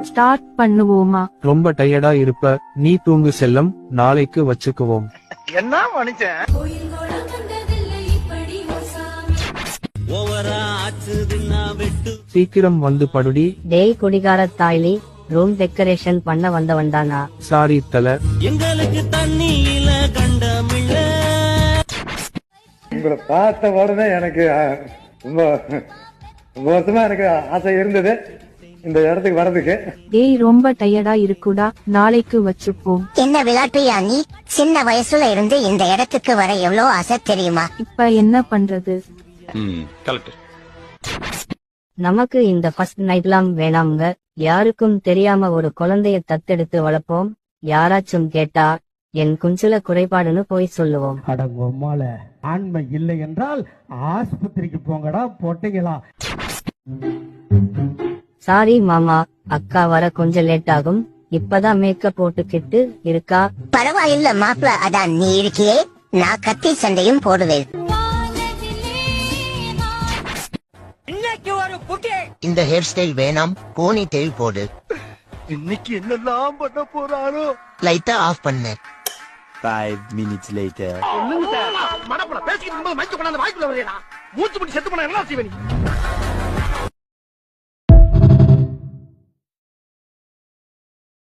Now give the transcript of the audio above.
Start பண்ணுவோமா? ரொம்ப டயர்டா இருப்ப, நீ தூங்கு செல்லம், நாளைக்கு வச்சுக்குவோம். என்ன மனுஷன்? சீக்கிரம் வந்து படுடி. டேய் குடிகார தாய்லி, ரூம் டெக்கரேஷன் பண்ண வந்தவன்தானா? சாரி தல. எங்களுக்கு தண்ணியில கண்டமில்ல. உங்களை பார்த்த உடனே எனக்கு ரொம்ப வருஷமா எனக்கு ஆசை இருந்தது இந்த இடத்துக்கு வர்றதுக்கு. டேய் ரொம்ப டயர்டா இருக்குடா, நாளைக்கு வச்சுப்போம். என்ன விளையாட்டுயா நீ? சின்ன வயசுல இருந்து இந்த இடத்துக்கு வர எவ்வளவு ஆசை தெரியுமா? இப்ப என்ன பண்றது? நமக்கு இந்த ஃபர்ஸ்ட் நைட்லாம் வேணாம்ங்க. யாருக்கும் தெரியாம ஒரு குழந்தைய தத்தெடுத்து வளர்ப்போம். யாராச்சும் கேட்டா என் குஞ்சுல குறைபாடுன்னு போய் சொல்லுவோம். அடங்கொம்மால ஆண்மை இல்லை என்றால் ஆஸ்பத்திரிக்கு போங்கடா பொட்டைங்களா. சாரி மாமா, அக்கா வர கொஞ்சம் லேட் ஆகும். இப்பதான் மேக்கப் போட்டுக்கிட்டு இருக்கா. பரவாயில்ல மாப்பிள, அதான் நீ இருக்கியே, நான் கத்தி சண்டையும் போடுவேன். இந்த ஹேர் ஸ்டைல் வேணாம், போனி டெயில் போடு. இன்னைக்கு என்னெல்லாம் பண்ண போறாரோ? லைட்டா ஆஃப் பண்ணு. 5 minutes later. மடப்பட பேசிக்கிட்டு இருக்கும்போது மைக்க கொண்டாந்து வாய்க்குள்ள வரையா? மூச்சு முடி செத்து போனா என்ன செய்வே நீ?